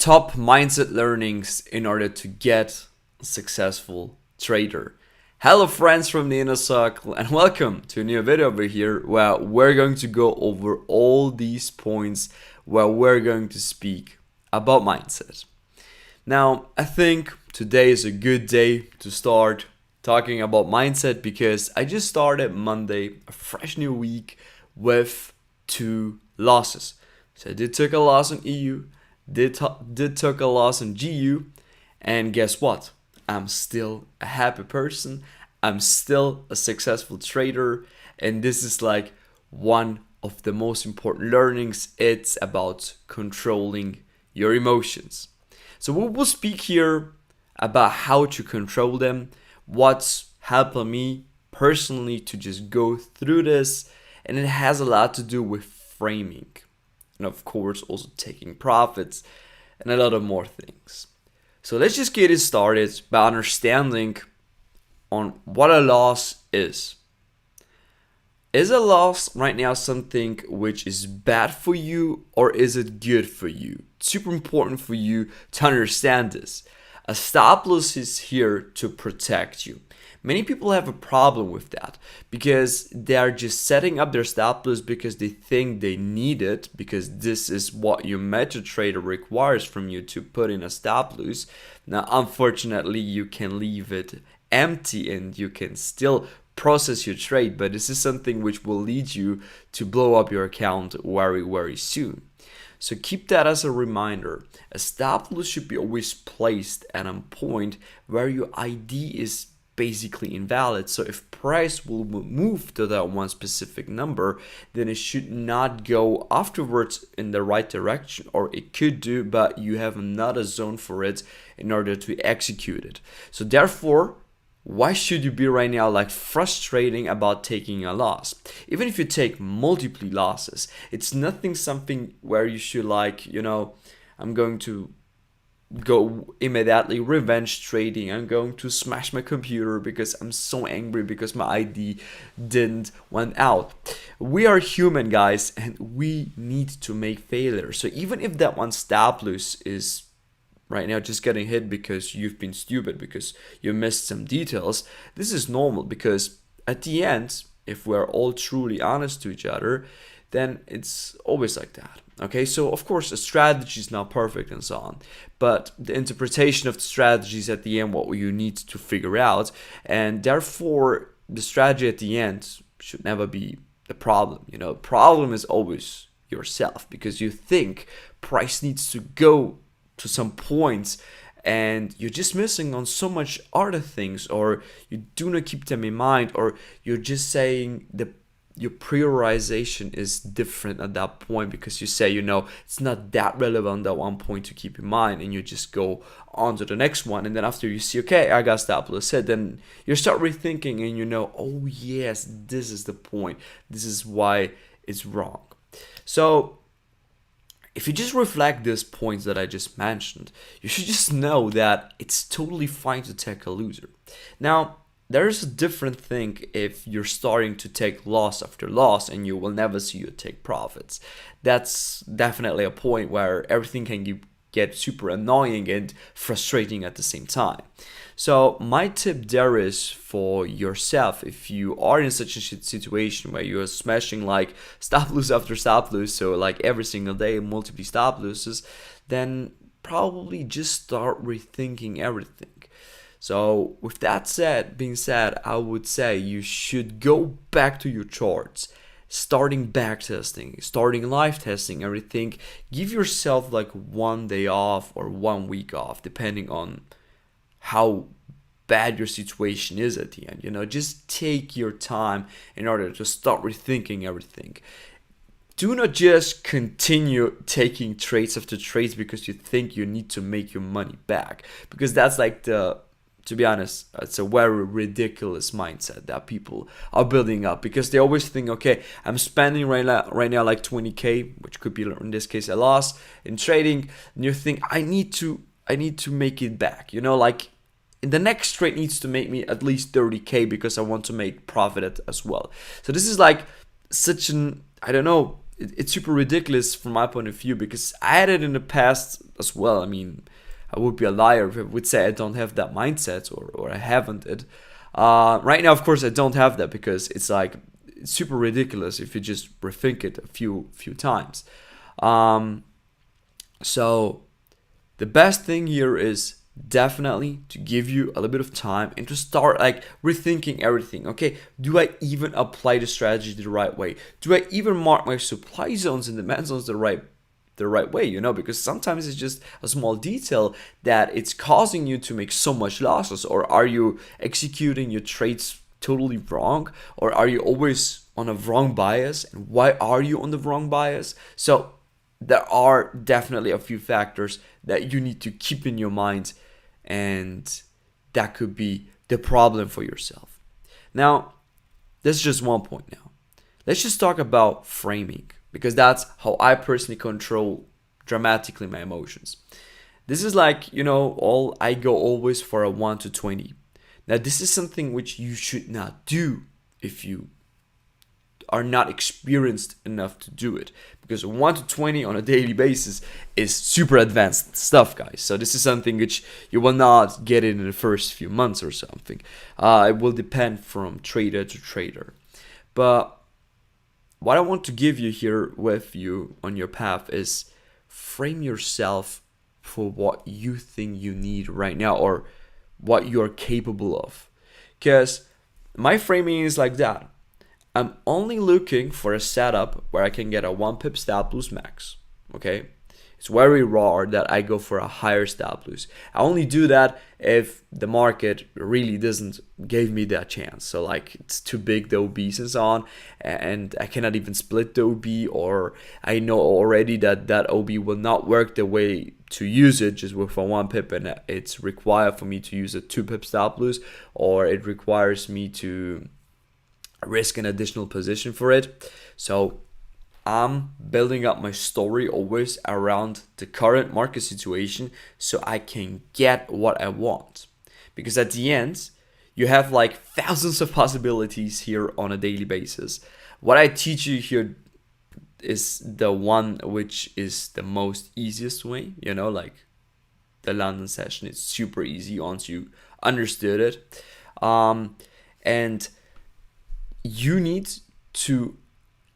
top mindset learnings in order to get a successful trader. Hello friends from the inner circle and welcome to a new video over here where we're going to go over all these points where we're going to speak about mindset. Now, I think today is a good day to start talking about mindset because I just started Monday, a fresh new week with 2 losses. So I did took a loss in EU, did took a loss in GU, and guess what? I'm still a happy person. I'm still a successful trader, and this is like one of the most important learnings. It's about controlling your emotions. So we will speak here about how to control them, what's helping me personally to just go through this, and it has a lot to do with framing. And of course, also taking profits and a lot of more things. So let's just get it started by understanding on what a loss is. Is a loss right now something which is bad for you or is it good for you? It's super important for you to understand this. A stop loss is here to protect you. Many people have a problem with that because they are just setting up their stop loss because they think they need it, because this is what your MetaTrader requires from you to put in a stop loss. Now, unfortunately, you can leave it empty and you can still process your trade, but this is something which will lead you to blow up your account very, very soon. So keep that as a reminder. A stop loss should be always placed at a point where your ID is basically invalid. So if price will move to that one specific number, then it should not go afterwards in the right direction, or it could do, but you have another zone for it in order to execute it. So therefore, why should you be right now like frustrating about taking a loss? Even if you take multiple losses, it's nothing something where you should I'm going to go immediately revenge trading. I'm going to smash my computer because I'm so angry because my ID didn't went out. We are human, guys, and we need to make failures. So even if that one stop loss is right now just getting hit because you've been stupid, because you missed some details, this is normal, because at the end, if we're all truly honest to each other, then it's always like that. Okay, so of course a strategy is not perfect and so on, but the interpretation of the strategy is at the end what you need to figure out, and therefore the strategy at the end should never be the problem. The problem is always yourself, because you think price needs to go to some points and you're just missing on so much other things, or you do not keep them in mind, or you're just saying your prioritization is different at that point because you say, it's not that relevant at one point to keep in mind, and you just go on to the next one. And then after you see, okay, I got stop loss hit, then you start rethinking and oh yes, this is the point. This is why it's wrong. So if you just reflect these points that I just mentioned, you should just know that it's totally fine to take a loser. Now, there's a different thing if you're starting to take loss after loss and you will never see you take profits. That's definitely a point where everything can get super annoying and frustrating at the same time. So my tip there is for yourself, if you are in such a situation where you're smashing like stop loss after stop loss, so like every single day multiple stop losses, then probably just start rethinking everything. So with that being said, I would say you should go back to your charts, starting back testing, starting live testing everything. Give yourself like 1 day off or 1 week off, depending on how bad your situation is at the end. Just take your time in order to start rethinking everything. Do not just continue taking trades after trades because you think you need to make your money back, because that's like to be honest, it's a very ridiculous mindset that people are building up, because they always think, okay, I'm spending right now like 20k, which could be in this case a loss in trading, and you think I need to make it back. Like the next trade needs to make me at least 30k because I want to make profit as well. So this is like such an, I don't know, it's super ridiculous from my point of view, because I had it in the past as well. I mean, I would be a liar if I would say I don't have that mindset, or I haven't it. Right now, of course, I don't have that, because it's like it's super ridiculous if you just rethink it a few times. So the best thing here is definitely to give you a little bit of time and to start like rethinking everything. Okay, do I even apply the strategy the right way? Do I even mark my supply zones and demand zones the right way? Because sometimes it's just a small detail that it's causing you to make so much losses. Or are you executing your trades totally wrong? Or are you always on a wrong bias? And why are you on the wrong bias? So there are definitely a few factors that you need to keep in your mind, and that could be the problem for yourself. Now, that's just one point now. Let's just talk about framing, because that's how I personally control dramatically my emotions. This is like, all I go always for a 1 to 20. Now, this is something which you should not do if you are not experienced enough to do it, because 1 to 20 on a daily basis is super advanced stuff, guys. So this is something which you will not get in the first few months or something. It will depend from trader to trader. But what I want to give you here with you on your path is frame yourself for what you think you need right now, or what you're capable of. Because my framing is like that. I'm only looking for a setup where I can get a 1 pip stop loss max. Okay, it's very rare that I go for a higher stop loss. I only do that if the market really doesn't give me that chance. So like it's too big, the OBs and so on, and I cannot even split the OB, or I know already that that OB will not work the way to use it just with a 1 pip, and it's required for me to use a 2 pip stop loss, or it requires me to risk an additional position for it. So I'm building up my story always around the current market situation, so I can get what I want. Because at the end, you have like thousands of possibilities here on a daily basis. What I teach you here is the one which is the most easiest way, like the London session is super easy once you understood it. And you need to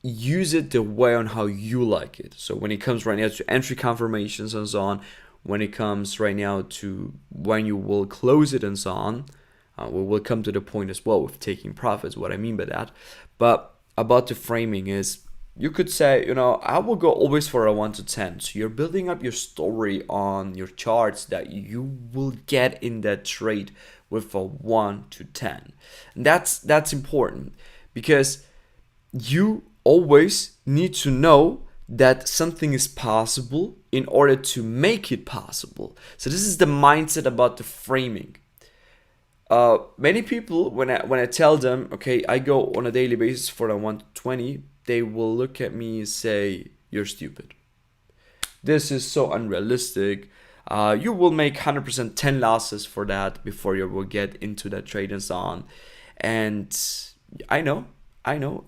use it the way on how you like it. So when it comes right now to entry confirmations and so on, when it comes right now to when you will close it and so on, we will come to the point as well with taking profits, what I mean by that. But about the framing is, you could say, I will go always for a 1 to 10. So you're building up your story on your charts that you will get in that trade with a 1 to 10. And that's important, because you always need to know that something is possible in order to make it possible. So this is the mindset about the framing. Many people, when I tell them, okay, I go on a daily basis for a 1 to 20, they will look at me and say, you're stupid. This is so unrealistic. You will make 100% 10 losses for that before you will get into that trade and so on. And I know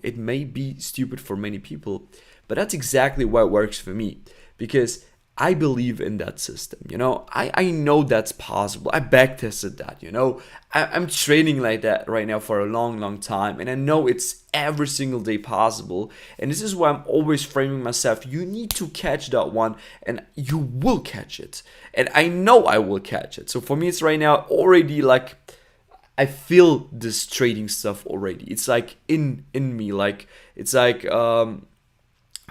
it may be stupid for many people, but that's exactly what works for me, because I believe in that system. I know that's possible. I backtested that. I'm trading like that right now for a long time, and I know it's every single day possible. And this is why I'm always framing myself. You need to catch that one, and you will catch it. And I know I will catch it. So for me, it's right now already like, I feel this trading stuff already. It's like in me. Like it's like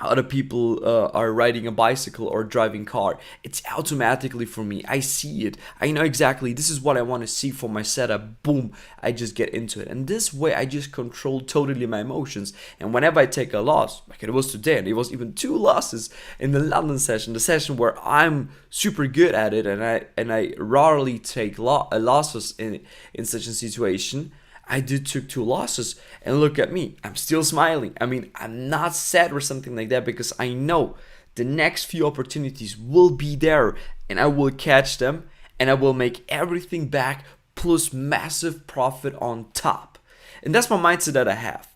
other people are riding a bicycle or driving car. It's automatically for me. I see it. I know exactly this is what I want to see for my setup. Boom, I just get into it. And this way I just control totally my emotions. And whenever I take a loss, like it was today, and it was even 2 losses in the London session, the session where I'm super good at it, and I rarely take losses in such a situation. I took 2 losses, and look at me, I'm still smiling. I mean, I'm not sad or something like that, because I know the next few opportunities will be there, and I will catch them, and I will make everything back plus massive profit on top. And that's my mindset that I have.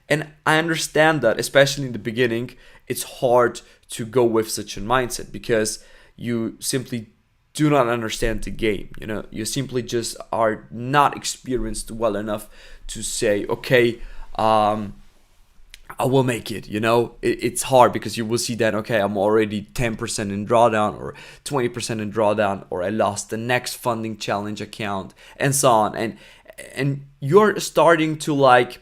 And I understand that, especially in the beginning, it's hard to go with such a mindset because you simply do not understand the game. You simply just are not experienced well enough to say, okay, I will make it. It's hard because you will see that, okay, I'm already 10% in drawdown or 20% in drawdown, or I lost the next funding challenge account, and so on. And you're starting to like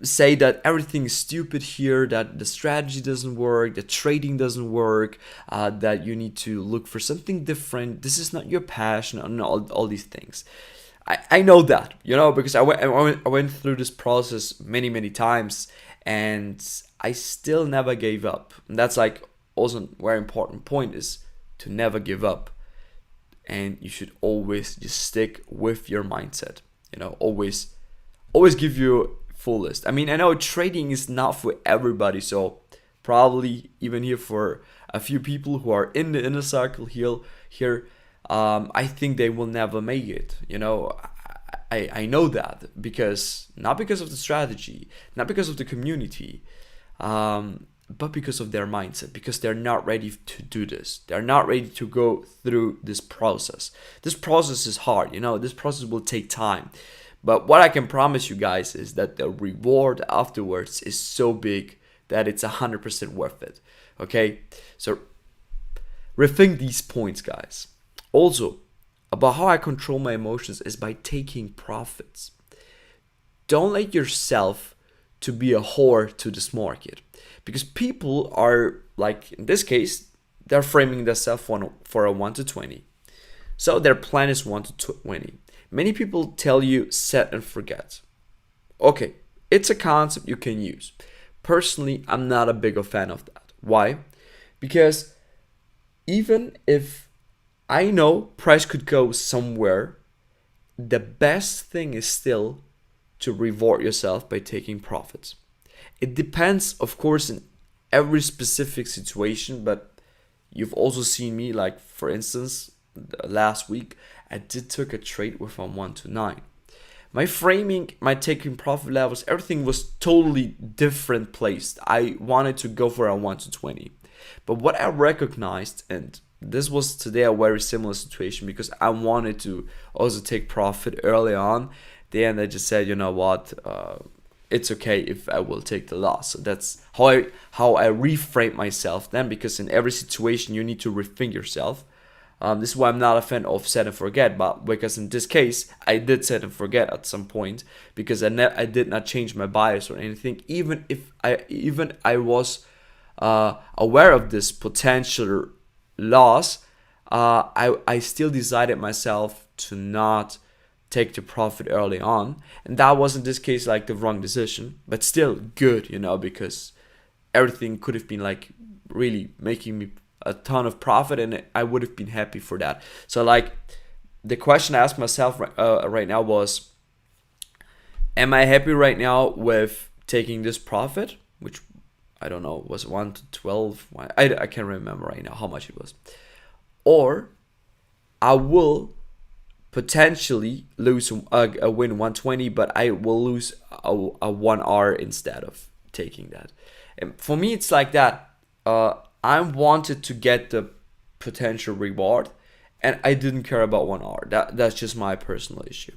say that everything is stupid here, that the strategy doesn't work, that trading doesn't work, that you need to look for something different. This is not your passion, and all these things. I know that, because I went through this process many times, and I still never gave up. And that's like also a very important point, is to never give up. And you should always just stick with your mindset. Always give your fullest. I mean, I know trading is not for everybody, so probably even here for a few people who are in the inner circle here, I think they will never make it. I know that, not because of the strategy, not because of the community, but because of their mindset, because they're not ready to do this. They're not ready to go through this process. This process is hard, this process will take time. But what I can promise you guys is that the reward afterwards is so big that it's 100% worth it. Okay? So rethink these points, guys. Also, about how I control my emotions is by taking profits. Don't let yourself to be a whore to this market, because people are, like in this case, they're framing themselves for a 1 to 20. So their plan is 1 to 20. Many people tell you set and forget. Okay, it's a concept you can use. Personally, I'm not a big fan of that. Why? Because even if I know price could go somewhere, the best thing is still to reward yourself by taking profits. It depends, of course, in every specific situation, but you've also seen me, like for instance, last week, I took a trade with a 1 to 9. My framing, my taking profit levels, everything was totally different placed. I wanted to go for a 1 to 20. But what I recognized, and this was today a very similar situation, because I wanted to also take profit early on. Then I just said, you know what, it's okay if I will take the loss. So that's how I reframe myself then, because in every situation you need to rethink yourself. This is why I'm not a fan of set and forget, but because in this case I did set and forget at some point, because I did not change my bias or anything. Even if I was aware of this potential loss, I still decided myself to not take the profit early on, and that was in this case like the wrong decision, but still good, because everything could have been like really making me a ton of profit, and I would have been happy for that. So like the question I asked myself right now was, am I happy right now with taking this profit, which I don't know, was 1 to 12, I can't remember right now how much it was, or I will potentially lose a win 120, but I will lose a 1R instead of taking that. And for me it's like that. I wanted to get the potential reward, and I didn't care about 1R. That's just my personal issue.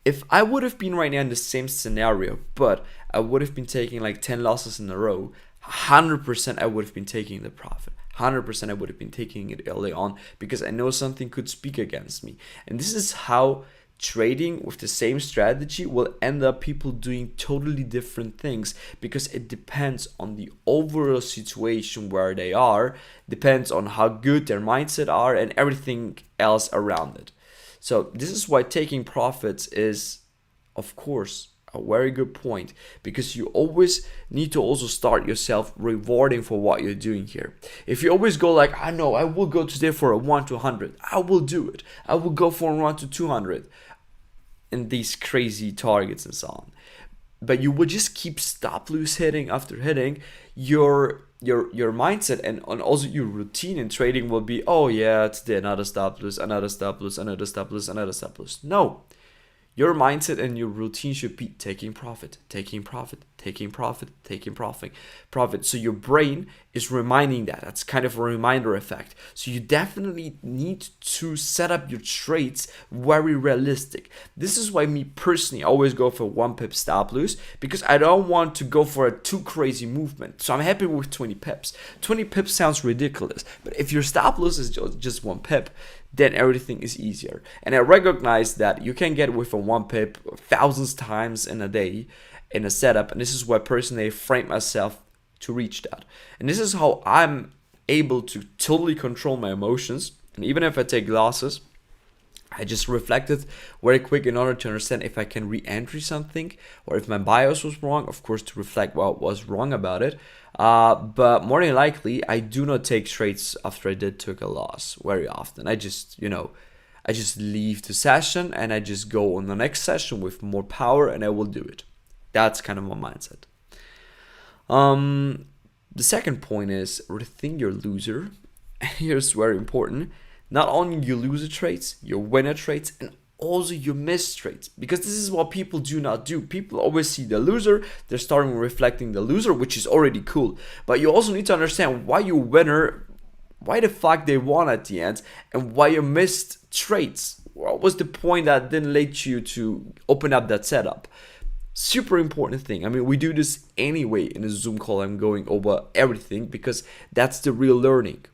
If I would have been right now in the same scenario, but I would have been taking like 10 losses in a row, 100% I would have been taking the profit. 100% I would have been taking it early on, because I know something could speak against me. And this is how trading with the same strategy will end up people doing totally different things, because it depends on the overall situation where they are, depends on how good their mindset are, and everything else around it. So this is why taking profits is, of course, a very good point, because you always need to also start yourself rewarding for what you're doing here. If you always go like, I know I will go today for a 1 to 100, I will do it, I will go for a 1 to 200, and these crazy targets and so on, but you will just keep stop loss hitting after hitting, your mindset and also your routine in trading will be, oh yeah, today another stop loss, another stop loss, another stop loss, another stop loss. No, Your mindset and your routine should be taking profit, taking profit, taking profit, taking profit. So your brain is reminding that. That's kind of a reminder effect. So you definitely need to set up your trades very realistic. This is why me personally always go for 1 pip stop loss, because I don't want to go for a too crazy movement. So I'm happy with 20 pips. 20 pips sounds ridiculous, but if your stop loss is just 1 pip, then everything is easier. And I recognize that you can get with a 1 pip thousands times in a day in a setup, and this is why personally I frame myself to reach that. And this is how I'm able to totally control my emotions. And even if I take losses, I just reflected very quick in order to understand if I can re-entry something or if my bias was wrong, of course, to reflect what was wrong about it. But more than likely, I do not take trades after I did took a loss very often. I just leave the session and I just go on the next session with more power and I will do it. That's kind of my mindset. The second point is rethink your loser. Here's very important. Not only your loser traits, your winner traits, and also your miss traits. Because this is what people do not do. People always see the loser, they're starting reflecting the loser, which is already cool. But you also need to understand why your winner, why the fuck they won at the end, and why you missed traits. What was the point that didn't let you to open up that setup? Super important thing. I mean, we do this anyway in a Zoom call. I'm going over everything because that's the real learning.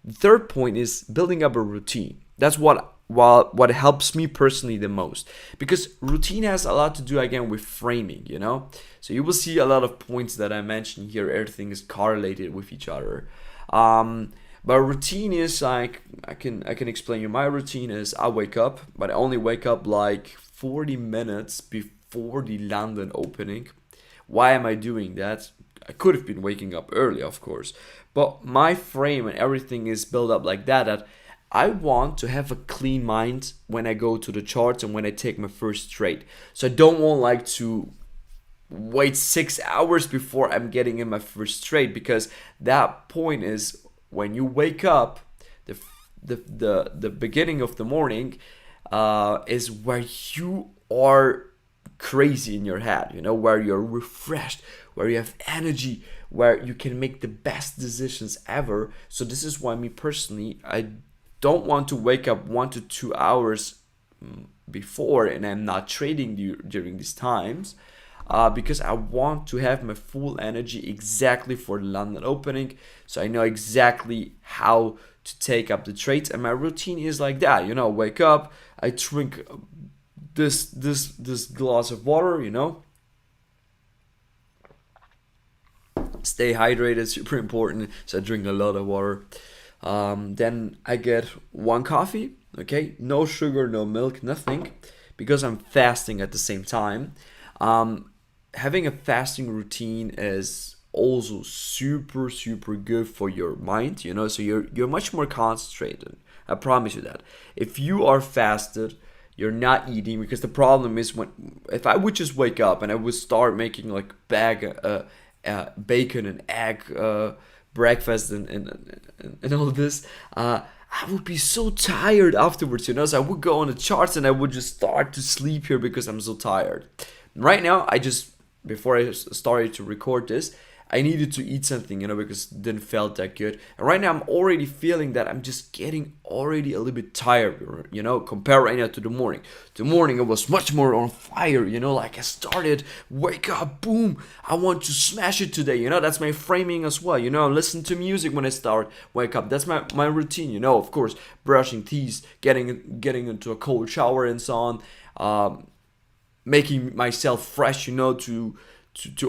The third point is building up a routine. That's what helps me personally the most, because routine has a lot to do again with framing, you know. So you will see a lot of points that I mentioned here. Everything is correlated with each other. But routine is like I can explain you. My routine is I wake up, but I only wake up like 40 minutes before the London opening. Why am I doing that? I could have been waking up early, of course, but my frame and everything is built up like that I want to have a clean mind when I go to the charts and when I take my first trade. So I don't want like to wait 6 hours before I'm getting in my first trade, because that point is when you wake up, the beginning of the morning is where you are crazy in your head, you know, where you're refreshed, where you have energy, where you can make the best decisions ever. So this is why me personally, I don't want to wake up 1 to 2 hours before and I'm not trading during these times, because I want to have my full energy exactly for the London opening, so I know exactly how to take up the trades. And my routine is like that, you know, wake up, I drink this glass of water, you know, stay hydrated, super important, so I drink a lot of water. Then I get 1 coffee, okay, no sugar, no milk, nothing, because I'm fasting at the same time. Having a fasting routine is also super good for your mind, you know, so you're much more concentrated. I promise you that. If you are fasted, you're not eating, because the problem is if I would just wake up and I would start making like bacon and egg breakfast and all this, I would be so tired afterwards, you know. So I would go on the charts and I would just start to sleep here because I'm so tired. Right now, before I started to record this, I needed to eat something, you know, because it didn't felt that good. And right now I'm already feeling that I'm just getting already a little bit tired, you know, compared right now to the morning. The morning I was much more on fire, you know, like I started, wake up, boom, I want to smash it today, you know. That's my framing as well, you know. Listen to music when I start, wake up. That's my routine, you know. Of course, brushing teeth, getting into a cold shower and so on, making myself fresh, you know, to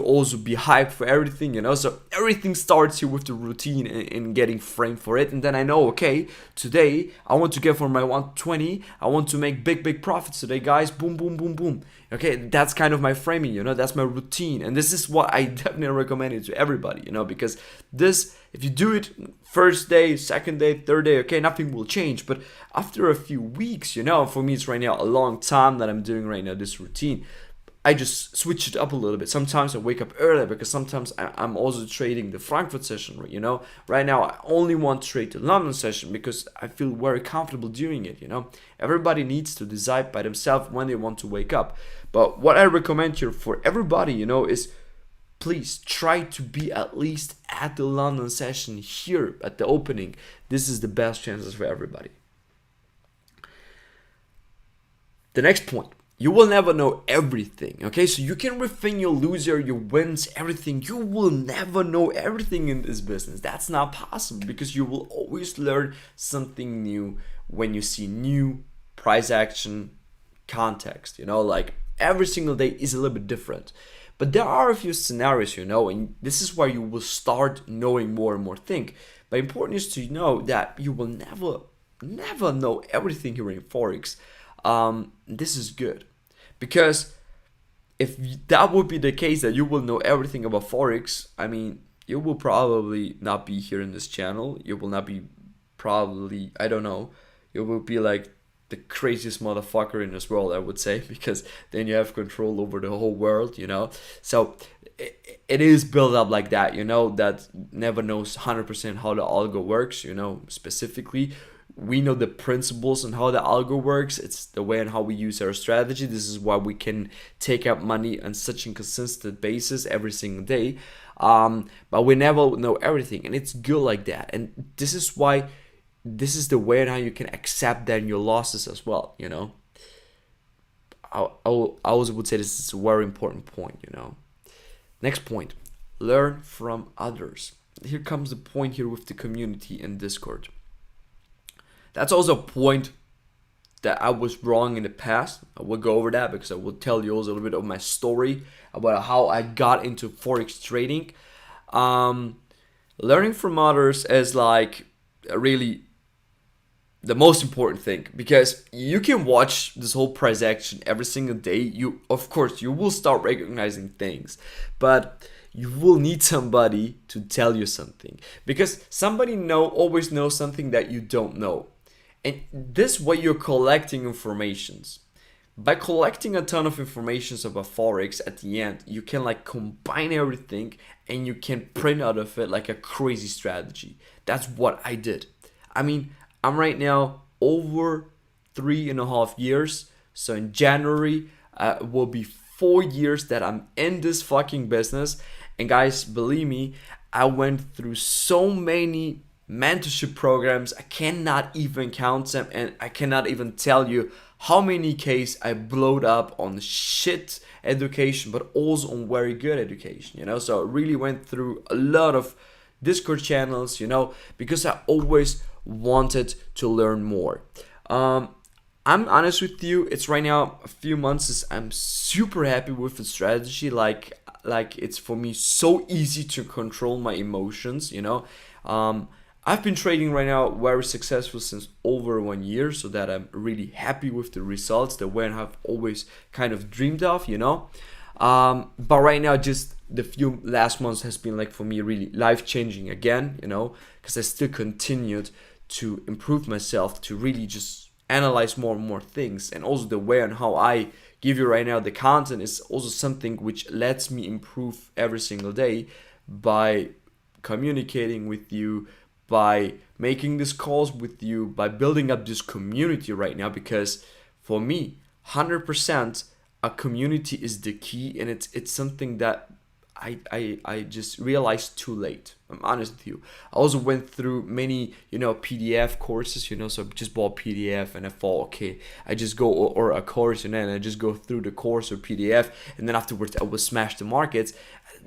also be hyped for everything, you know. So everything starts here with the routine and getting framed for it. And then I know, okay, today I want to get for my 120, I want to make big profits today, guys. Boom, boom, boom, boom. Okay, that's kind of my framing, you know, that's my routine. And this is what I definitely recommend it to everybody, you know, because this, if you do it first day, second day, third day, okay, nothing will change. But after a few weeks, you know, for me it's right now a long time that I'm doing right now this routine, I just switch it up a little bit. Sometimes I wake up early because sometimes I'm also trading the Frankfurt session, you know. Right now I only want to trade the London session because I feel very comfortable doing it, you know. Everybody needs to decide by themselves when they want to wake up. But what I recommend here for everybody, you know, is please try to be at least at the London session here at the opening. This is the best chances for everybody. The next point. You will never know everything, okay? So you can refine your loser, your wins, everything. You will never know everything in this business. That's not possible because you will always learn something new when you see new price action context, you know, like every single day is a little bit different. But there are a few scenarios, you know, and this is where you will start knowing more and more things. But important is to know that you will never know everything here in Forex. This is good because if that would be the case that you will know everything about Forex, I mean, you will probably not be here in this channel. You will not be probably, I don't know, you will be like the craziest motherfucker in this world, I would say, because then you have control over the whole world, you know. So it is built up like that, you know, that never knows 100% how the algo works, you know, specifically. We know the principles and how the algo works. It's the way and how we use our strategy. This is why we can take out money on such a consistent basis every single day. But we never know everything, and it's good like that. And this is why, this is the way and how you can accept then your losses as well, you know. I also would say this is a very important point, you know. Next point, learn from others. Here comes the point here with the community and Discord. That's also a point that I was wrong in the past. I will go over that because I will tell you also a little bit of my story about how I got into Forex trading. Learning from others is like really the most important thing, because you can watch this whole price action every single day. You, of course, you will start recognizing things, but you will need somebody to tell you something, because somebody always knows something that you don't know. And this way you're collecting informations. By collecting a ton of informations about Forex, at the end, you can like combine everything and you can print out of it like a crazy strategy. That's what I did. I mean, I'm right now over 3.5 years. So in January, will be 4 years that I'm in this fucking business. And guys, believe me, I went through so many mentorship programs. I cannot even count them, and I cannot even tell you how many cases I blowed up on shit education, but also on very good education, you know. So I really went through a lot of Discord channels, you know, because I always wanted to learn more. I'm honest with you, it's right now a few months I'm super happy with the strategy. Like it's for me so easy to control my emotions, you know. I've been trading right now very successful since over 1 year, so that I'm really happy with the results that when I've always kind of dreamed of, you know. But right now, just the few last months has been like for me really life-changing again, you know, because I still continued to improve myself, to really just analyze more and more things. And also the way and how I give you right now the content is also something which lets me improve every single day by communicating with you, by making these calls with you, by building up this community right now. Because for me, 100% a community is the key, and it's something that I just realized too late. I'm honest with you. I also went through many, you know, PDF courses, you know, so I just bought PDF and I thought, okay, I just go, or a course, and then I just go through the course or PDF, and then afterwards I will smash the markets.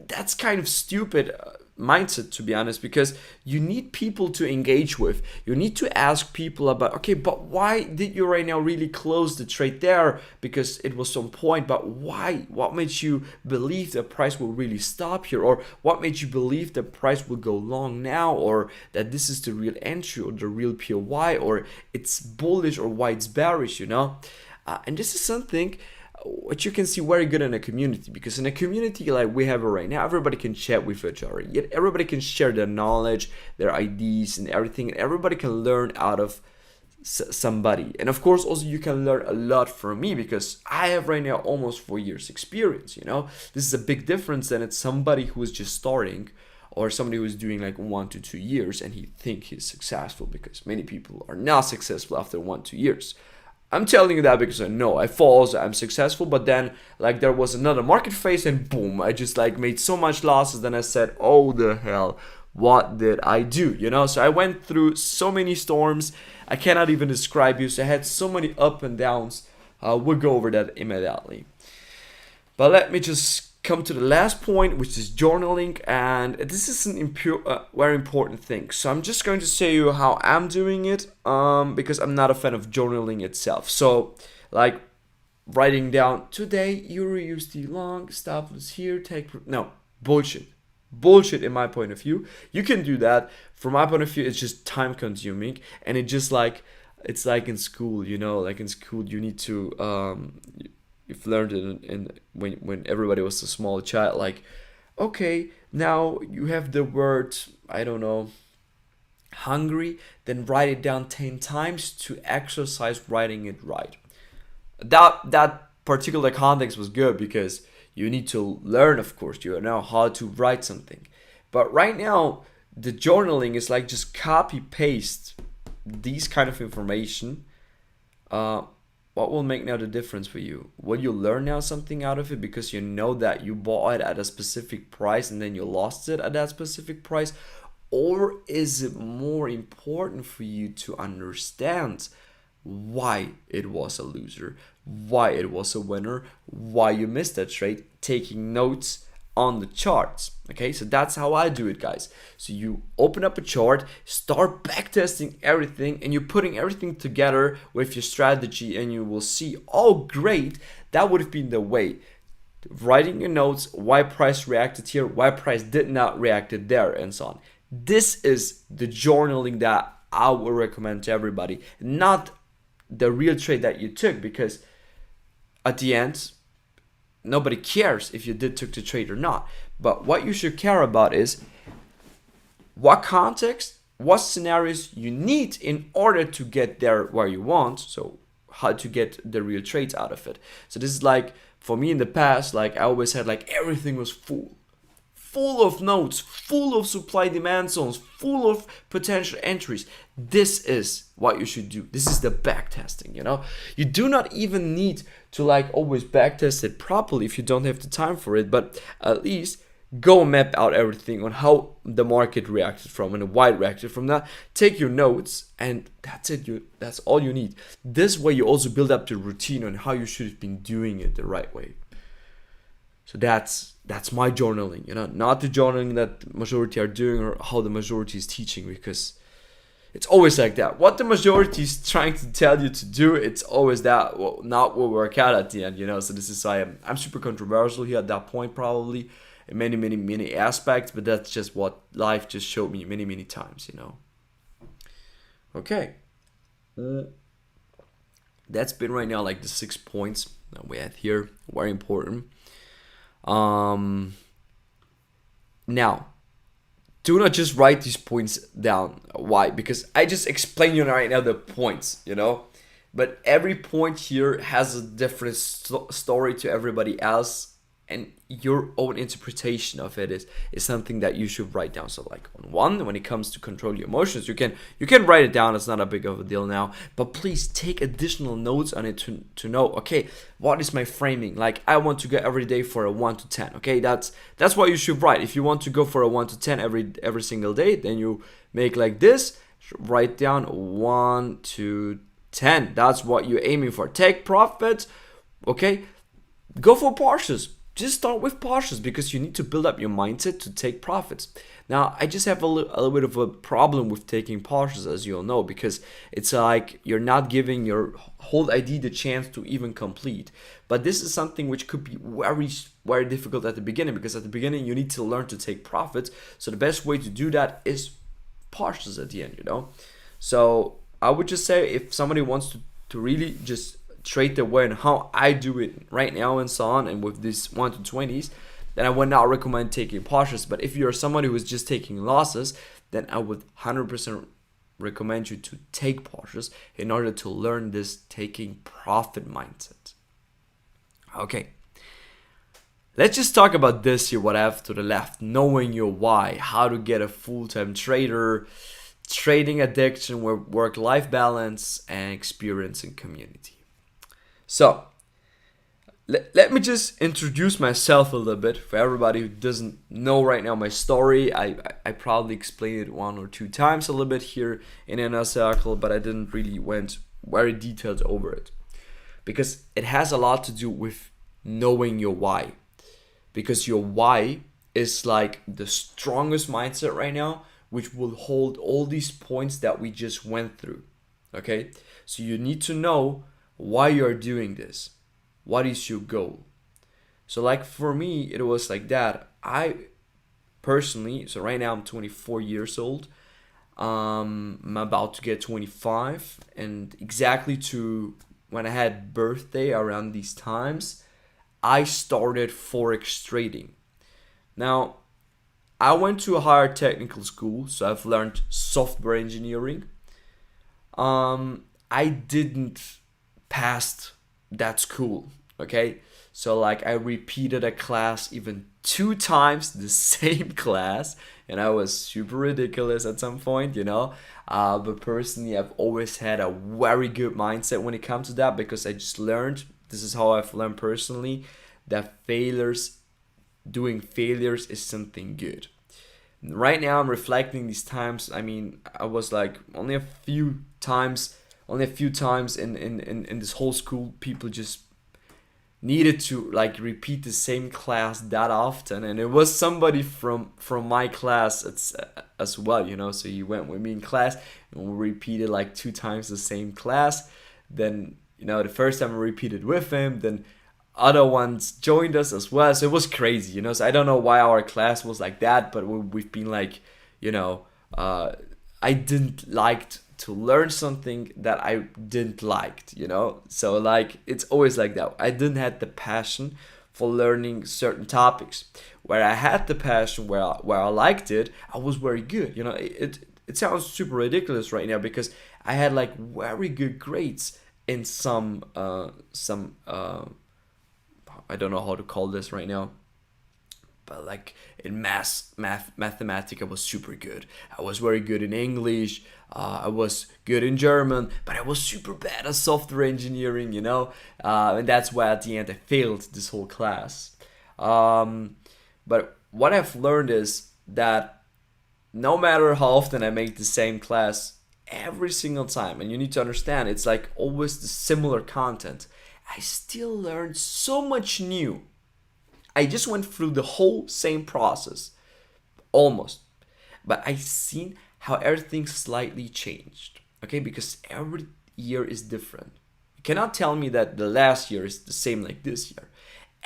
That's kind of stupid mindset, to be honest, because you need people to engage with. You need to ask people about, okay, but why did you right now really close the trade there? Because it was some point, but why? What made you believe the price will really stop here? Or what made you believe the price will go long now? Or that this is the real entry or the real POY, or it's bullish or why it's bearish, you know? And this is something what you can see very good in a community, because in a community like we have it right now, everybody can chat with each other, yet everybody can share their knowledge, their ideas and everything, and everybody can learn out of somebody. And of course also you can learn a lot from me because I have right now almost 4 years experience, you know. This is a big difference than it's somebody who is just starting, or somebody who is doing like 1 to 2 years and he think he's successful, because many people are not successful after 1 2 years. I'm telling you that because I know I falls, I'm successful, but then like there was another market phase and boom, I just like made so much losses. Then I said, oh the hell, what did I do? You know, so I went through so many storms. I cannot even describe you. So I had so many up and downs. We'll go over that immediately. But let me just come to the last point, which is journaling, and this is an very important thing. So I'm just going to say you how I'm doing it, because I'm not a fan of journaling itself. So like writing down today you use the long stop loss here, take no bullshit. Bullshit in my point of view. You can do that. From my point of view, it's just time consuming, and it just like it's like in school, you know, like in school you need to you've learned it in when everybody was a small child, like okay, now you have the word, I don't know, hungry, then write it down 10 times to exercise writing it right. That particular context was good because you need to learn, of course, you know how to write something. But right now the journaling is like just copy paste these kind of information. What will make now the difference for you? Will you learn now something out of it because you know that you bought it at a specific price and then you lost it at that specific price? Or is it more important for you to understand why it was a loser, why it was a winner, why you missed that trade, taking notes on the charts? Okay, so that's how I do it, guys. So you open up a chart, start backtesting everything, and you're putting everything together with your strategy, and you will see, oh great, that would have been the way. Writing your notes, why price reacted here, why price did not reacted there, and so on. This is the journaling that I would recommend to everybody, not the real trade that you took, because at the end nobody cares if you did took the trade or not. But what you should care about is what context, what scenarios you need in order to get there where you want. So how to get the real trades out of it. So this is like for me in the past, like I always had like everything was full of notes, full of supply demand zones, full of potential entries. This is what you should do. This is the back testing, you know. You do not even need to like always back test it properly if you don't have the time for it, but at least go map out everything on how the market reacted from and why it reacted from that. Take your notes and that's it. That's all you need. This way you also build up the routine on how you should have been doing it the right way. So that's my journaling, you know, not the journaling that majority are doing or how the majority is teaching, because it's always like that. What the majority is trying to tell you to do, it's always that, well, not what work out at the end, you know. So this is why I'm super controversial here at that point, probably in many aspects, but that's just what life just showed me many times, you know. Okay, that's been right now like the 6 points that we had here, very important. Now, do not just write these points down. Why? Because I just explained you right now the points, you know, but every point here has a different story to everybody else, and your own interpretation of it is something that you should write down. So like on one, when it comes to control your emotions, you can write it down. It's not a big of a deal now, but please take additional notes on it to know, okay, what is my framing? Like I want to go every day for a 1 to 10. Okay, that's what you should write. If you want to go for a 1 to 10 every single day, then you make like this, write down 1 to 10. That's what you're aiming for. Take profits. Okay, go for partials. Just start with partials because you need to build up your mindset to take profits. Now, I just have a little bit of a problem with taking partials, as you all know, because it's like you're not giving your whole idea the chance to even complete. But this is something which could be very difficult at the beginning, because at the beginning you need to learn to take profits. So the best way to do that is partials at the end, you know. So I would just say if somebody wants to really just trade their way and how I do it right now and so on, and with these 1 to 20s, then I would not recommend taking partials. But if you're someone who is just taking losses, then I would 100% recommend you to take pauses in order to learn this taking profit mindset. Okay, let's just talk about this here, what I have to the left, knowing your why, how to get a full-time trader, trading addiction, work-life balance, and experiencing community. So, let me just introduce myself a little bit for everybody who doesn't know right now my story. I probably explained it one or two times a little bit here in Inner Circle, but I didn't really went very detailed over it because it has a lot to do with knowing your why. Because your why is like the strongest mindset right now, which will hold all these points that we just went through. Okay, so you need to know why you're doing this. What is your goal? So like for me, it was like that. I personally, so right now I'm 24 years old. I'm about to get 25, and exactly to when I had birthday around these times, I started Forex trading. Now, I went to a higher technical school, so I've learned software engineering. I didn't pass that school, okay? So like I repeated a class even 2 times, the same class, and I was super ridiculous at some point, you know. But personally, I've always had a very good mindset when it comes to that because I just learned, this is how I've learned personally, that doing failures is something good. Right now I'm reflecting these times. I mean, I was like only a few times in this whole school, people just needed to like repeat the same class that often, and it was somebody from my class as well, you know. So he went with me in class and we repeated like 2 times the same class. Then, you know, the first time I repeated with him, then other ones joined us as well. So it was crazy, you know. So I don't know why our class was like that, but we've been like, you know, I didn't like to learn something that I didn't liked, you know. So like it's always like that. I didn't have the passion for learning certain topics. Where I had the passion, where I liked it, I was very good. You know, it sounds super ridiculous right now because I had like very good grades in some I don't know how to call this right now, but like in mathematics I was super good. I was very good in English. I was good in German, but I was super bad at software engineering, you know. And that's why at the end I failed this whole class. But what I've learned is that no matter how often I make the same class, every single time, and you need to understand, it's like always the similar content, I still learned so much new. I just went through the whole same process, almost, but I seen how everything slightly changed. Okay, because every year is different. You cannot tell me that the last year is the same like this year.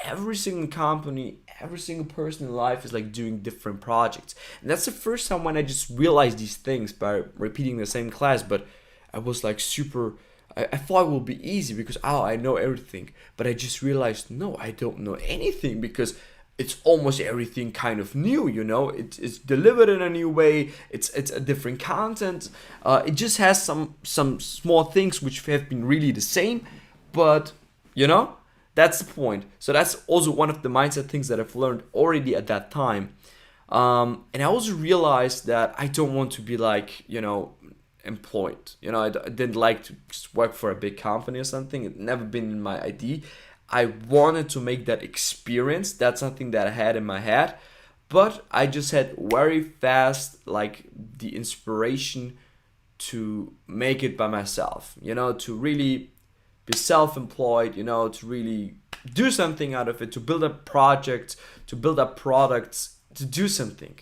Every single company, every single person in life is like doing different projects, and that's the first time when I just realized these things by repeating the same class. But I was like super. I thought it would be easy because I know everything, but I just realized no, I don't know anything because it's almost everything kind of new, you know. It's delivered in a new way. It's a different content. It just has some small things which have been really the same, but you know, that's the point. So that's also one of the mindset things that I've learned already at that time. And I also realized that I don't want to be like, you know, employed. You know, I didn't like to just work for a big company or something. It never been in my idea. I wanted to make that experience. That's something that I had in my head. But I just had very fast like the inspiration to make it by myself. You know, to really be self-employed, you know, to really do something out of it, to build up projects, to build up products, to do something.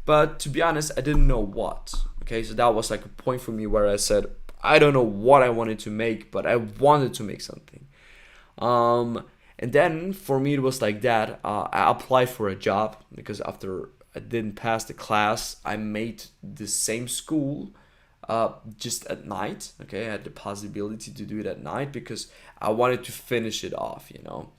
But to be honest, I didn't know what. Okay, so that was like a point for me where I said, I don't know what I wanted to make, but I wanted to make something. And then for me, it was like that. I applied for a job because after I didn't pass the class, I made the same school just at night. Okay, I had the possibility to do it at night because I wanted to finish it off, you know.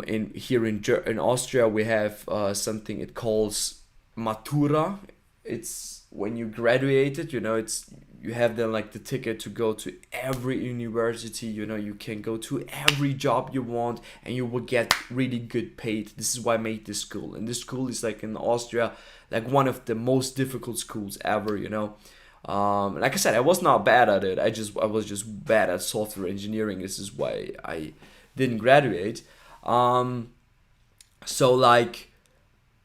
In Austria, we have something it calls Matura. it's when you graduated, it's you have then like the ticket to go to every university, you can go to every job you want and you will get really good paid. This is why I made this school. And this school is like in Austria, like one of the most difficult schools ever. Like I said, I was not bad at it. I was just bad at software engineering. This is why I didn't graduate. So like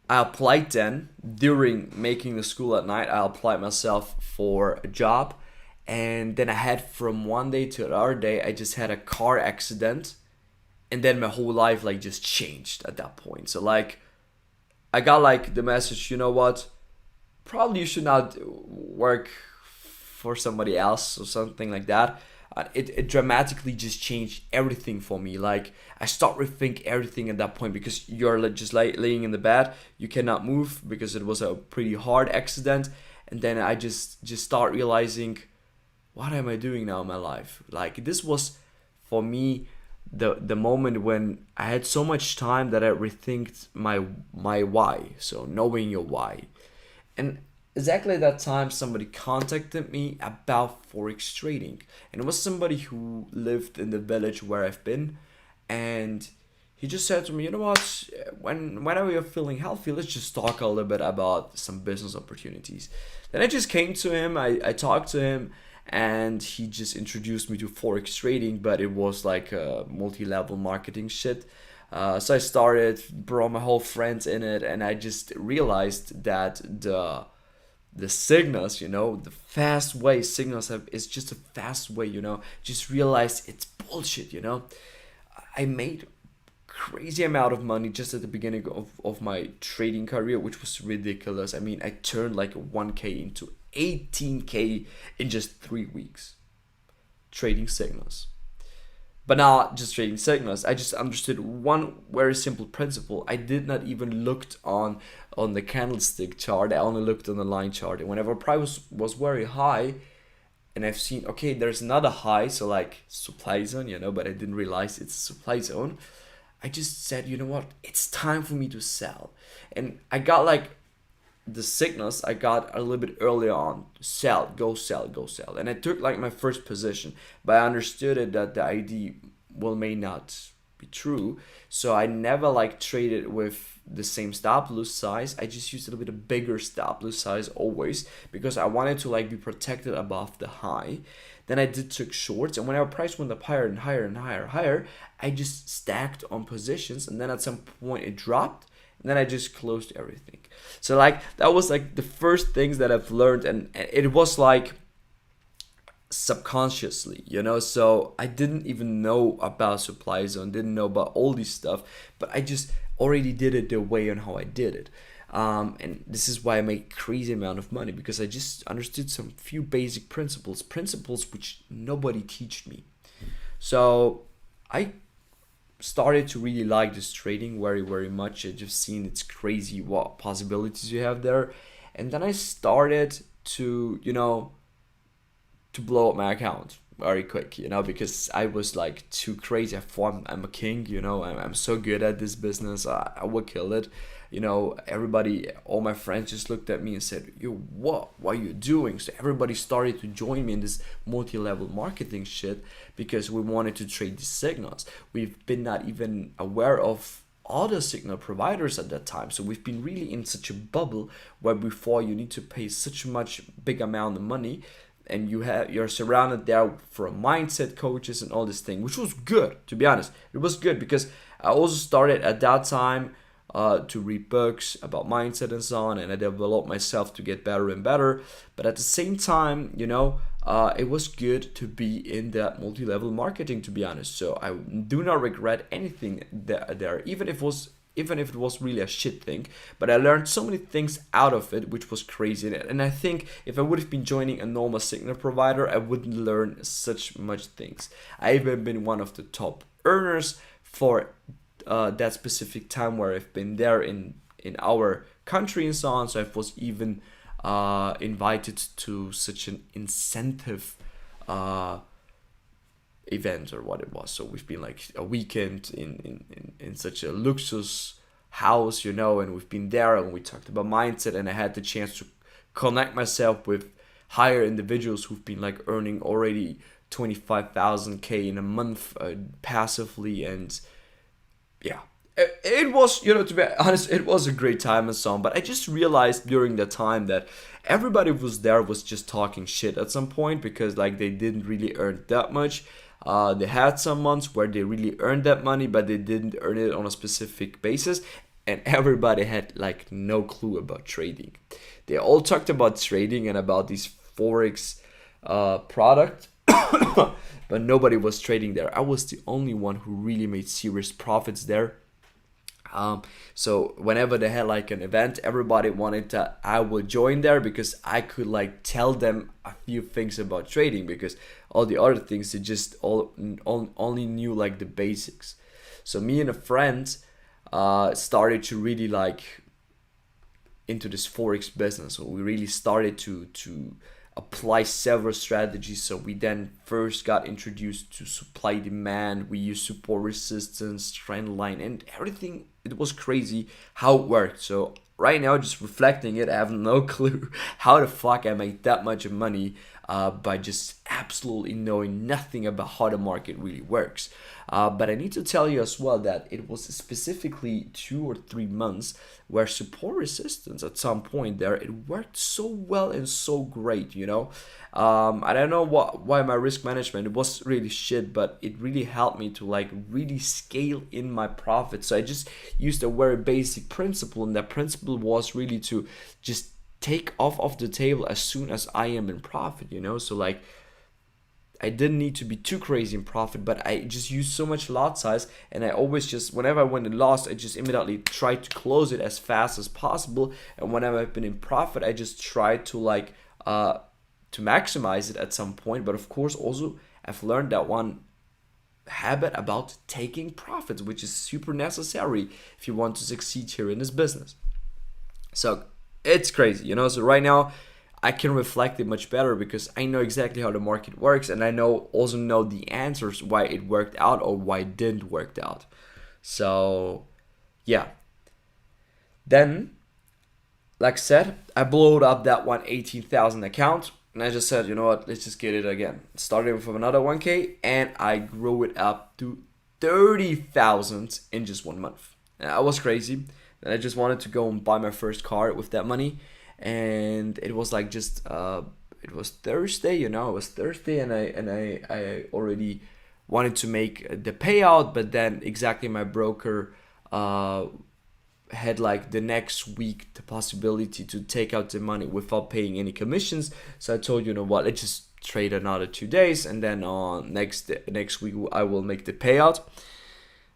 I applied then during making the school at night. I applied myself for a job, and then I had from one day to the other day. I just had a car accident, and then my whole life like just changed at that point. So like I got like the message. You know what? Probably you should not work for somebody else or something like that. It dramatically just changed everything for me. Like I start rethink everything at that point because you're like just like laying in the bed, you cannot move because it was a pretty hard accident, and then I just start realizing, what am I doing now in my life? Like this was for me the moment when I had so much time that I rethinked my why. So knowing your why. And exactly at that time, somebody contacted me about forex trading, and it was somebody who lived in the village where I've been, and he just said to me, you know what, whenever you're feeling healthy, let's just talk a little bit about some business opportunities. Then I just came to him, I talked to him, and he just introduced me to forex trading, but it was like a multi-level marketing shit. So I started, brought my whole friends in it, and I just realized that the signals, the fast way signals have is just a fast way, just realized it's bullshit. I made crazy amount of money just at the beginning of my trading career, which was ridiculous. I mean, I turned like 1K into 18K in just 3 weeks trading signals. But not just trading signals. I just understood one very simple principle. I did not even looked on the candlestick chart. I only looked on the line chart. And whenever price was very high, and I've seen, okay, there's another high, so like supply zone, but I didn't realize it's a supply zone. I just said, you know what, it's time for me to sell. And I got like the signals I got a little bit earlier on. Sell, go sell, go sell. And I took like my first position, but I understood it that the idea may not be true. So I never like traded with the same stop loss size. I just used a little bit of bigger stop loss size always because I wanted to like be protected above the high. Then I did took shorts, and whenever price went up higher and higher and higher and higher, I just stacked on positions, and then at some point it dropped, and then I just closed everything. So like that was like the first things that I've learned, and it was like subconsciously, so I didn't even know about supply zone, didn't know about all this stuff, but I just already did it the way on how I did it. And this is why I make crazy amount of money, because I just understood some few basic principles which nobody taught me. So I started to really like this trading very, very much. I just seen it's crazy what possibilities you have there. And then I started to blow up my account very quick, because I was like too crazy. I thought I'm a king, I'm so good at this business. I will kill it. Everybody, all my friends just looked at me and said, "Yo, what are you doing?" So everybody started to join me in this multi-level marketing shit because we wanted to trade these signals. We've been not even aware of other signal providers at that time. So we've been really in such a bubble where before you need to pay such much big amount of money, and you're surrounded there for mindset coaches and all this thing, which was good, to be honest. It was good because I also started at that time to read books about mindset and so on, and I developed myself to get better and better. But at the same time, it was good to be in that multi-level marketing, to be honest. So I do not regret anything there, even if it was really a shit thing. But I learned so many things out of it, which was crazy. And I think if I would have been joining a normal signal provider, I wouldn't learn such much things. I even been one of the top earners for that specific time where I've been there in our country and so on. So I was even invited to such an incentive event or what it was. So we've been like a weekend in such a luxurious house, and we've been there and we talked about mindset, and I had the chance to connect myself with higher individuals who've been like earning already 25,000 K in a month passively. And yeah, it was, to be honest, it was a great time and so on. But I just realized during that time that everybody was there was just talking shit at some point, because like they didn't really earn that much. They had some months where they really earned that money, but they didn't earn it on a specific basis, and everybody had like no clue about trading. They all talked about trading and about these forex product, but nobody was trading there. I was the only one who really made serious profits there. So whenever they had like an event, everybody wanted that I would join there, because I could like tell them a few things about trading, because all the other things they just only knew like the basics. So me and a friend started to really like into this forex business. So we really started to apply several strategies. So we then first got introduced to supply demand. We used support resistance, trend line, and everything. It was crazy how it worked. So right now, just reflecting it, I have no clue how the fuck I made that much money by just absolutely knowing nothing about how the market really works. But I need to tell you as well that it was specifically 2 or 3 months where support resistance at some point there, it worked so well and so great. I don't know why my risk management, it was really shit, but it really helped me to like really scale in my profits. So I just used a very basic principle, and that principle was really to just take off of the table as soon as I am in profit. So like I didn't need to be too crazy in profit, but I just used so much lot size, and I always just, whenever I went in lost, I just immediately tried to close it as fast as possible. And whenever I've been in profit, I just tried to like to maximize it at some point. But of course, also I've learned that one habit about taking profits, which is super necessary if you want to succeed here in this business. So it's crazy. So right now I can reflect it much better, because I know exactly how the market works, and I also know the answers why it worked out or why it didn't work out. So yeah. Then, like I said, I blew up that 118,000 account, and I just said, you know what, let's just get it again. Starting from another 1K, and I grew it up to 30,000 in just 1 month. And I was crazy. And I just wanted to go and buy my first car with that money. And it was like just it was Thursday, it was Thursday, and I already wanted to make the payout, but then exactly my broker had like the next week the possibility to take out the money without paying any commissions. So I told, you know what, let's just trade another 2 days, and then on next week I will make the payout.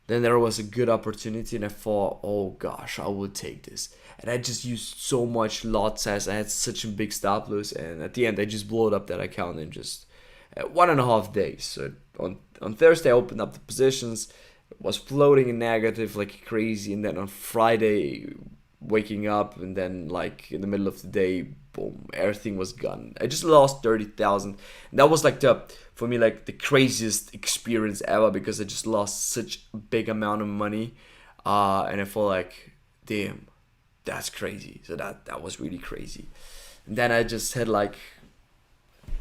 Then there was a good opportunity, and I thought, oh gosh, I would take this. And I just used so much lot size. I had such a big stop loss, and at the end I just blew up that account in just 1.5 days. So on Thursday I opened up the positions, was floating in negative like crazy, and then on Friday waking up, and then like in the middle of the day, boom, everything was gone. I just lost 30,000. And that was like for me, like the craziest experience ever, because I just lost such a big amount of money, and I felt like, damn, that's crazy. So that was really crazy. And then I just had like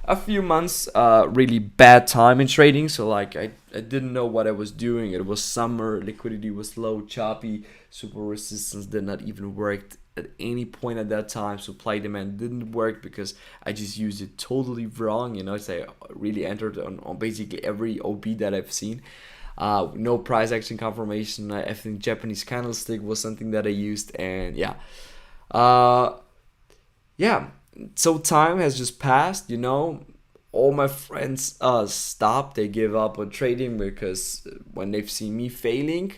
a few months really bad time in trading. So like I didn't know what I was doing. It was summer, liquidity was low, choppy, super resistance did not even work at any point at that time. Supply demand didn't work because I just used it totally wrong. So I really entered on basically every OB that I've seen. No price action confirmation. I think Japanese candlestick was something that I used, and yeah. So time has just passed. All my friends stopped. They gave up on trading, because when they've seen me failing,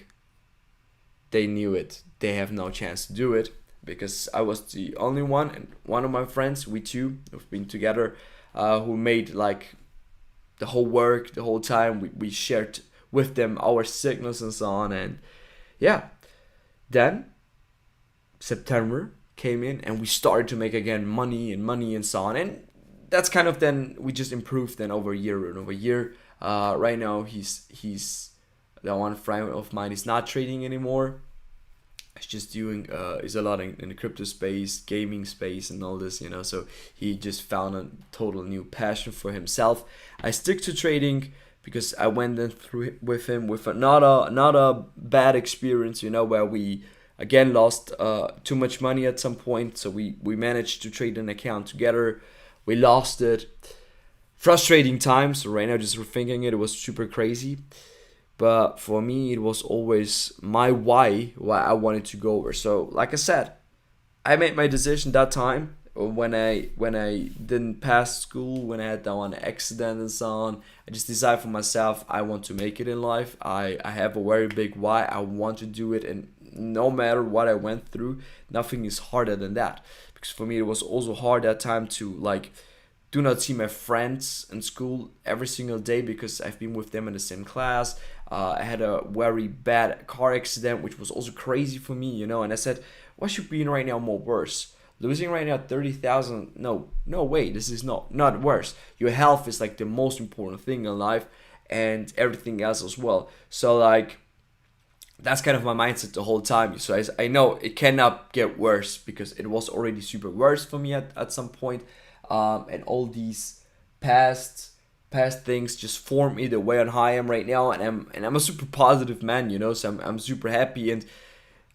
they knew it. They have no chance to do it, because I was the only one, and one of my friends, we two, have been together, who made like the whole work the whole time. We shared with them our signals and so on, and yeah. Then September came in, and we started to make again money and so on, and that's kind of, then we just improved then over year and over year. Right now he's that one friend of mine is not trading anymore. is just doing is a lot in the crypto space, gaming space, and all this, so he just found a total new passion for himself. I stick to trading because I went in through with him with not a bad experience, where we again lost too much money at some point. So we managed to trade an account together. We lost it. Frustrating times. So right now, just rethinking it, it was super crazy. But for me, it was always my why I wanted to go over. So like I said, I made my decision that time when I didn't pass school, when I had that one accident and so on. I just decided for myself I want to make it in life. I have a very big why. I want to do it, and no matter what I went through, nothing is harder than that. Because for me, it was also hard that time to like do not see my friends in school every single day because I've been with them in the same class. I had a very bad car accident, which was also crazy for me, And I said, what should be right now more worse? Losing right now 30,000? No, no way. This is not worse. Your health is like the most important thing in life, and everything else as well. So like that's kind of my mindset the whole time. So I know it cannot get worse because it was already super worse for me at some point. And all these past past things just form me the way on how I am right now, and I'm a super positive man, So I'm super happy, and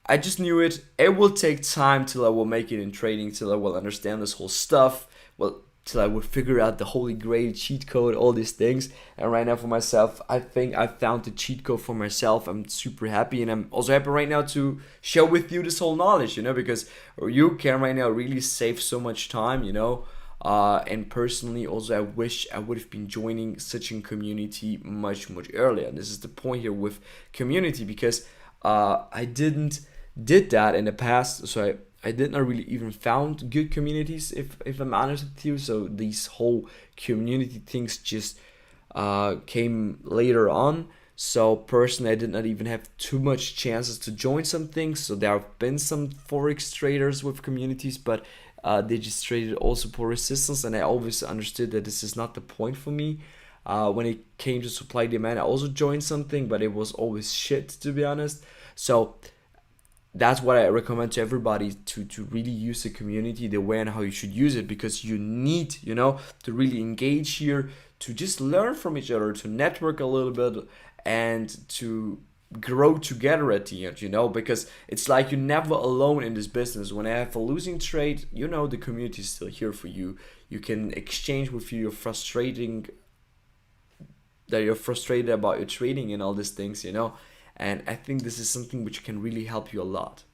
I just knew it. It will take time till I will make it in trading, till I will understand this whole stuff. Well, till I will figure out the holy grail cheat code, all these things. And right now for myself, I think I found the cheat code for myself. I'm super happy, and I'm also happy right now to share with you this whole knowledge, because you can right now really save so much time. And personally, also, I wish I would have been joining such a community much, much earlier. And this is the point here with community, because I didn't did that in the past. So I did not really even found good communities, if I'm honest with you. So these whole community things just came later on. So personally, I did not even have too much chances to join some things. So there have been some forex traders with communities, but they just traded also for resistance, and I always understood that this is not the point for me. When it came to supply demand, I also joined something, but it was always shit, to be honest. So that's what I recommend to everybody, to really use the community the way and how you should use it, because you need, to really engage here, to just learn from each other, to network a little bit, and to grow together at the end, because it's like you're never alone in this business. When I have a losing trade, the community is still here for you. You can exchange with you that you're frustrated about your trading and all these things, and I think this is something which can really help you a lot.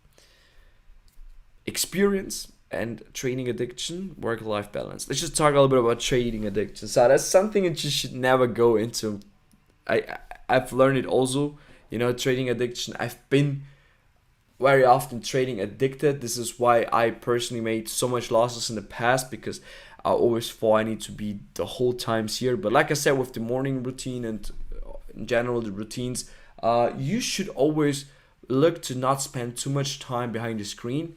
Experience and trading addiction, work-life balance. Let's just talk a little bit about trading addiction. So that's something that you should never go into. I've learned it also, trading addiction. I've been very often trading addicted. This is why I personally made so much losses in the past, because I always thought I need to be the whole times here. But like I said, with the morning routine and in general the routines, you should always look to not spend too much time behind the screen.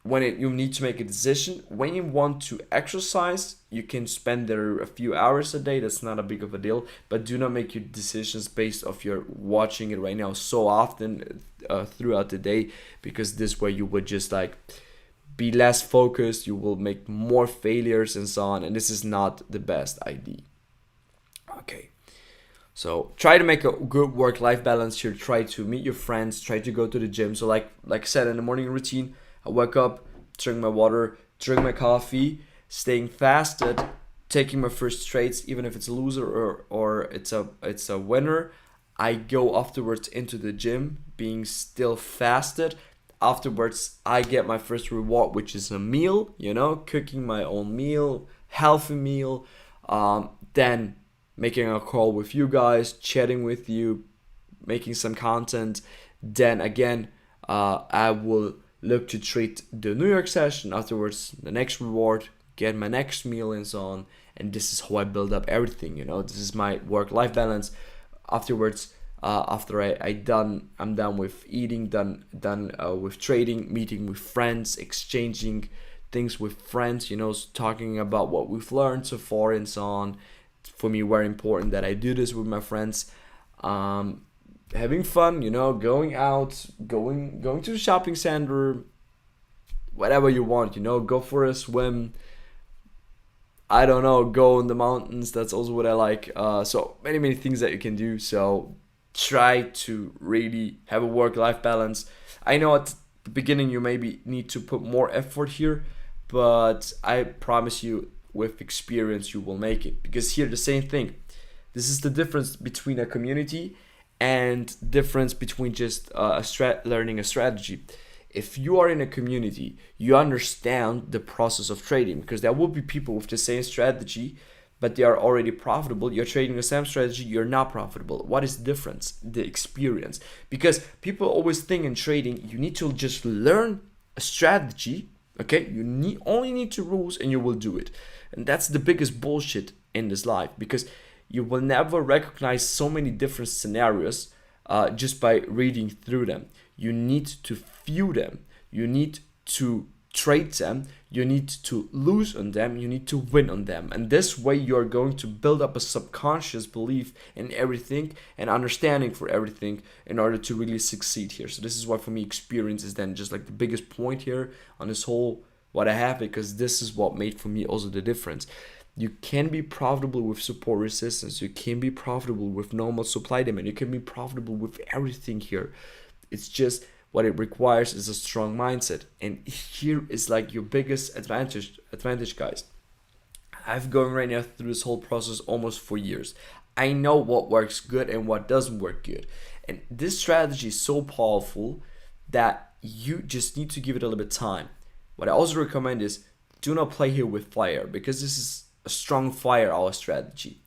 You need to make a decision. When you want to exercise, you can spend there a few hours a day. That's not a big of a deal. But do not make your decisions based off your watching it right now so often throughout the day, because this way you would just like be less focused. You will make more failures and so on. And this is not the best idea. Okay. So try to make a good work-life balance here. Try to meet your friends. Try to go to the gym. So like I said, in the morning routine, I wake up, drink my water, drink my coffee, staying fasted, taking my first trades, even if it's a loser or it's a winner. I go afterwards into the gym, being still fasted. Afterwards, I get my first reward, which is a meal, cooking my own meal, healthy meal. Then making a call with you guys, chatting with you, making some content. Then again, I will look to treat the New York session. Afterwards, the next reward, get my next meal and so on. And this is how I build up everything, This is my work-life balance. Afterwards, after I'm done with eating, done with trading, meeting with friends, exchanging things with friends, talking about what we've learned so far and so on. For me, very important that I do this with my friends. having fun, going out, going to the shopping center, whatever you want, go for a swim. I don't know, go in the mountains. That's also what I like. So many things that you can do. So try to really have a work-life balance. I know at the beginning you maybe need to put more effort here, but I promise you, with experience, you will make it. Because here, the same thing. This is the difference between a community and difference between just learning a strategy. If you are in a community, you understand the process of trading, because there will be people with the same strategy, but they are already profitable. You're trading the same strategy, you're not profitable. What is the difference? The experience. Because people always think in trading, you need to just learn a strategy. Okay, you only need two rules and you will do it. And that's the biggest bullshit in this life, because you will never recognize so many different scenarios just by reading through them. You need to view them. You need to trade them. You need to lose on them. You need to win on them. And this way you are going to build up a subconscious belief in everything and understanding for everything in order to really succeed here. So this is why for me experience is then just like the biggest point here on this whole what I have, because this is what made for me also the difference. You can be profitable with support resistance. You can be profitable with normal supply demand. You can be profitable with everything here. It's just what it requires is a strong mindset. And here is like your biggest advantage, guys. I've gone right now through this whole process almost for years. I know what works good and what doesn't work good. And this strategy is so powerful that you just need to give it a little bit of time. What I also recommend is do not play here with fire, because this is a strong fire hour strategy.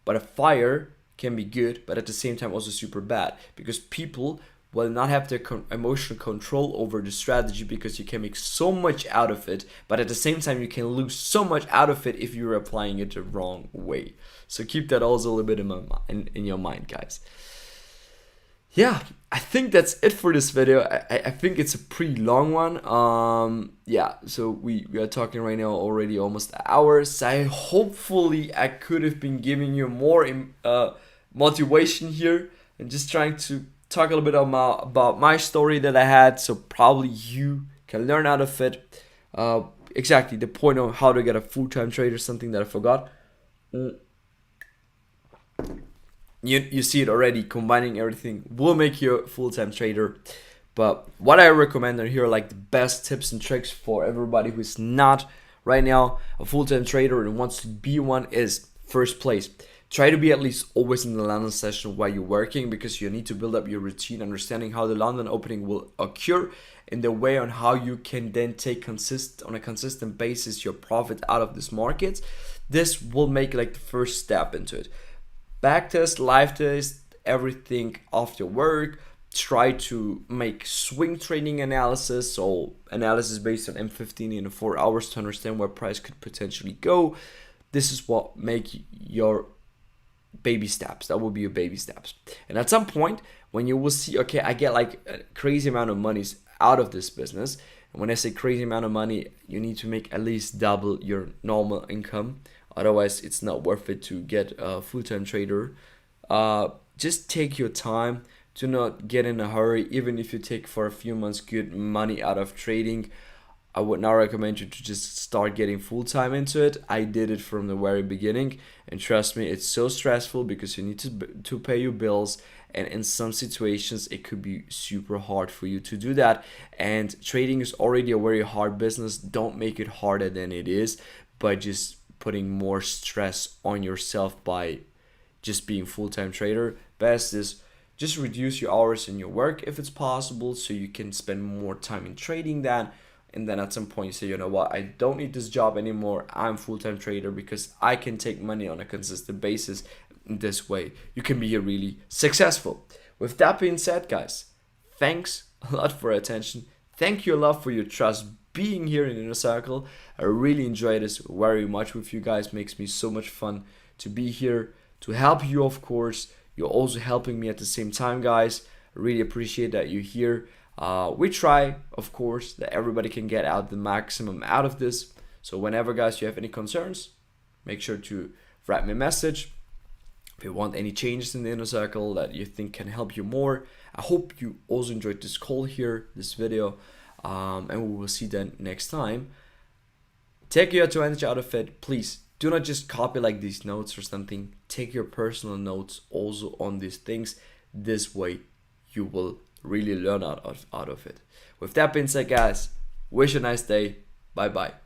But a fire can be good, but at the same time also super bad, because people will not have their emotional control over the strategy, because you can make so much out of it, but at the same time you can lose so much out of it if you're applying it the wrong way. So keep that also a little bit in your mind, guys. Yeah, I think that's it for this video. I think it's a pretty long one. Yeah, so we are talking right now already almost hours. Hopefully I could have been giving you more motivation here, and just trying to talk a little bit about my story that I had, so probably you can learn out of it. Exactly the point of how to get a full-time trader, something that I forgot. You see it already, combining everything will make you a full-time trader. But what I recommend are here like the best tips and tricks for everybody who's not right now a full-time trader and wants to be one is, first place, try to be at least always in the London session while you're working, because you need to build up your routine, understanding how the London opening will occur, in the way on how you can then take on a consistent basis your profit out of this market. This will make like the first step into it. Backtest, live test, everything after work. Try to make swing trading analysis, so analysis based on M15 in 4 hours to understand where price could potentially go. This is what make your baby steps. That will be your baby steps. And at some point when you will see, okay, I get like a crazy amount of money out of this business. And when I say crazy amount of money, you need to make at least double your normal income. Otherwise, it's not worth it to get a full-time trader. Just take your time. Do not get in a hurry. Even if you take for a few months good money out of trading, I would not recommend you to just start getting full-time into it. I did it from the very beginning, and trust me, it's so stressful because you need to pay your bills, and in some situations it could be super hard for you to do that. And trading is already a very hard business. Don't make it harder than it is by just putting more stress on yourself by just being full-time trader. Best is just reduce your hours in your work if it's possible, so you can spend more time in trading that. And then at some point you say, you know what, I don't need this job anymore. I'm full-time trader because I can take money on a consistent basis. In this way, you can be really successful. With that being said, guys, thanks a lot for your attention. Thank you a lot for your trust being here in Inner Circle. I really enjoy this very much with you guys. Makes me so much fun to be here to help you, of course. You're also helping me at the same time, guys. I really appreciate that you're here. We try, of course, that everybody can get out the maximum out of this. So whenever, guys, you have any concerns, make sure to write me a message. if you want any changes in the inner circle that you think can help you more. I hope you also enjoyed this call here, this video, and we will see then next time. Take your advantage out of it. Please do not just copy like these notes or something. Take your personal notes also on these things. This way you will really learn out of it. With that being said, guys, wish you a nice day. Bye bye.